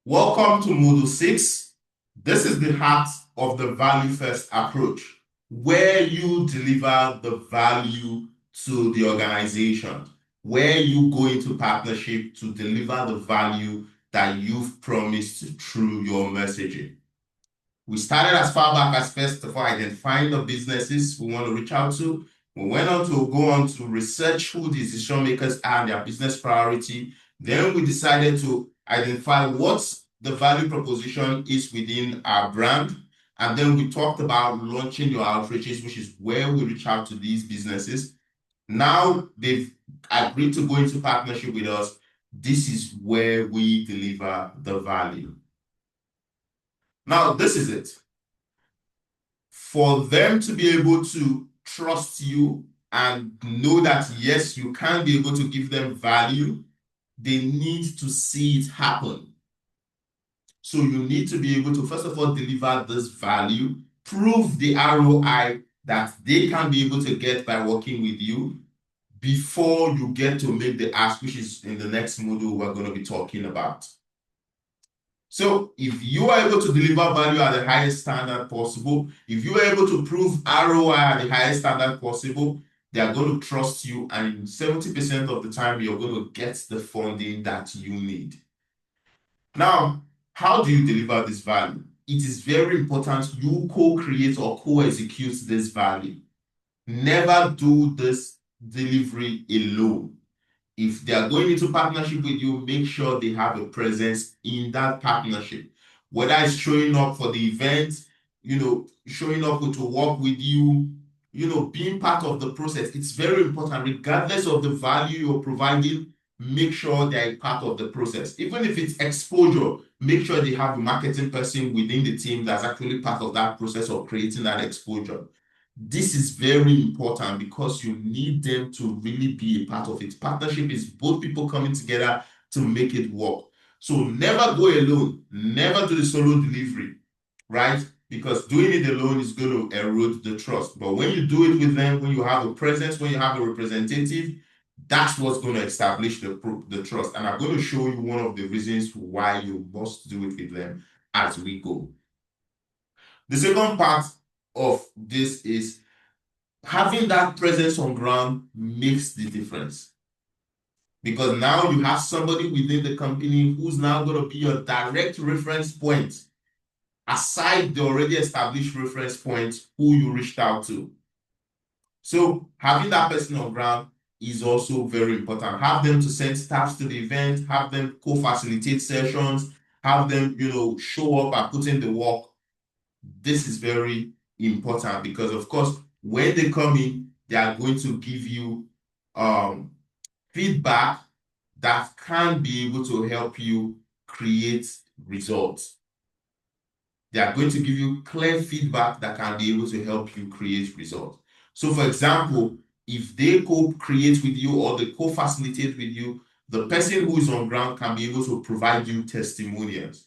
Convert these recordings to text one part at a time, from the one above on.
Welcome to Module 6. This is the heart of the value first approach, where you deliver the value to the organization, where you go into partnership to deliver the value that you've promised through your messaging. We started as far back as first of all identifying the businesses we want to reach out to. We went on to go on to research who the decision makers are and their business priority. Then we decided to identify what the value proposition is within our brand. And then we talked about launching your outreaches, which is where we reach out to these businesses. Now they've agreed to go into partnership with us. This is where we deliver the value. Now, this is it. For them to be able to trust you and know that, yes, you can be able to give them value, they need to see it happen. So you need to be able to, first of all, deliver this value, prove the ROI that they can be able to get by working with you before you get to make the ask, which is in the next module we're going to be talking about. So if you are able to deliver value at the highest standard possible, if you are able to prove ROI at the highest standard possible, they are going to trust you, and 70% of the time you're going to get the funding that you need. Now, how do you deliver this value? It is very important you co-create or co-execute this value. Never do this delivery alone. If they are going into partnership with you, make sure they have a presence in that partnership. Whether it's showing up for the event, showing up to work with you, being part of the process. It's very important, regardless of the value you're providing, make sure they're part of the process. Even if it's exposure, make sure they have a marketing person within the team that's actually part of that process of creating that exposure. This is very important because you need them to really be a part of it. Partnership is both people coming together to make it work. So never go alone. Never do the solo delivery, right? Because doing it alone is going to erode the trust. But when you do it with them, when you have a presence, when you have a representative, that's what's going to establish the trust. And I'm going to show you one of the reasons why you must do it with them as we go. The second part of this is having that presence on ground makes the difference, because now you have somebody within the company who's now going to be your direct reference point aside the already established reference point who you reached out to. So having that person on ground is also very important. Have them to send staffs to the event, have them co-facilitate sessions, have them show up and put in the work. This is very important because, of course, when they come in, they are going to give you feedback that can be able to help you create results. They are going to give you clear feedback that can be able to help you create results. So, for example, if they co-create with you or they co-facilitate with you, the person who is on ground can be able to provide you testimonials.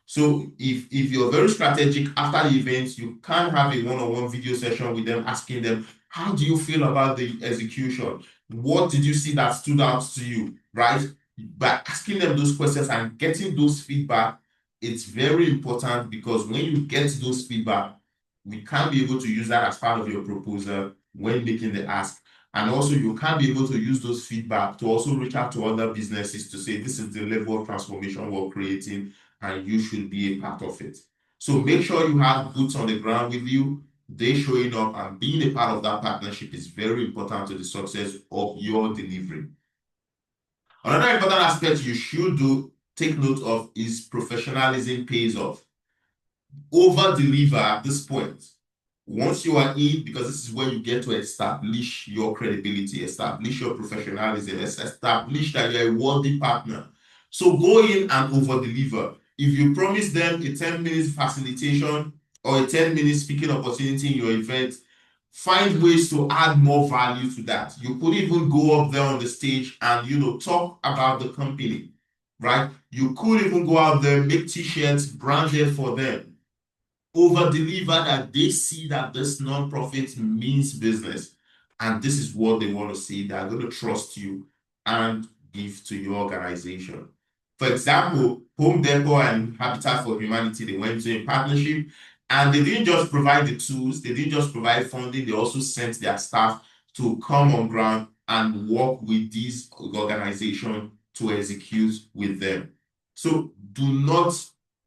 So if you're very strategic after the event, you can have a one-on-one video session with them, asking them, how do you feel about the execution? What did you see that stood out to you, right? By asking them those questions and getting those feedback, it's very important, because when you get those feedback, we can be able to use that as part of your proposal when making the ask. And also you can be able to use those feedback to also reach out to other businesses to say, this is the level of transformation we're creating, and you should be a part of it. So make sure you have boots on the ground with you. They showing up and being a part of that partnership is very important to the success of your delivery. Another important aspect you should take note of is professionalism pays off. Over deliver at this point. Once you are in, because this is where you get to establish your credibility, establish your professionalism, establish that you're a worthy partner. So go in and over deliver. If you promise them a 10 minutes facilitation or a 10 minutes speaking opportunity in your event, find ways to add more value to that. You could even go up there on the stage and talk about the company, right? You could even go out there, make t-shirts branded for them. Over deliver, that they see that this nonprofit means business, and this is what they want to see. They're going to trust you and give to your organization. For example, Home Depot and Habitat for Humanity, they went to a partnership, and they didn't just provide the tools, they didn't just provide funding, they also sent their staff to come on ground and work with these organizations to execute with them. So do not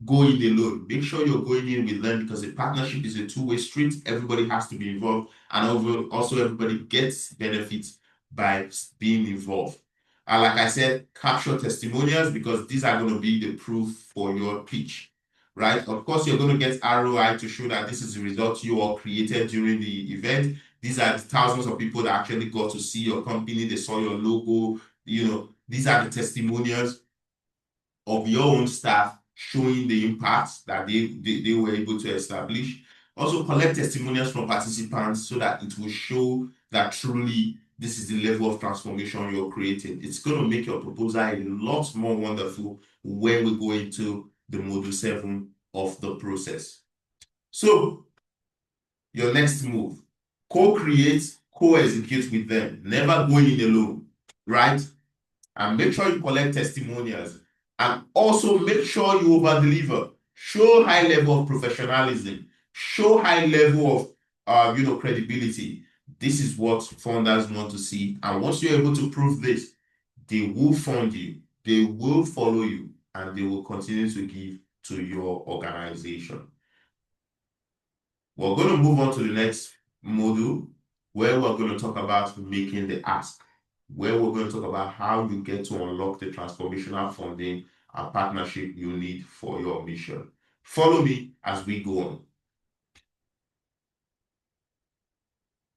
go in alone. Make sure you're going in with them, because a partnership is a two-way street. Everybody has to be involved, and also everybody gets benefits by being involved. And like I said, capture testimonials, because these are going to be the proof for your pitch, right? Of course, you're going to get ROI to show that this is the result you all created during the event. These are the thousands of people that actually got to see your company. They saw your logo. These are the testimonials of your own staff showing the impact that they were able to establish. Also, collect testimonials from participants so that it will show that truly this is the level of transformation you're creating. It's going to make your proposal a lot more wonderful when we go into the module 7 of the process. So, your next move, co-create, co-execute with them, never go in alone, right? And make sure you collect testimonials, and also make sure you over deliver. Show high level of professionalism, show high level of credibility. This is what funders want to see, and once you're able to prove this, they will fund you, they will follow you, and they will continue to give to your organization. We're going to move on to the next module, where we're going to talk about making the ask, where we're going to talk about how you get to unlock the transformational funding and partnership you need for your mission. Follow me as we go on.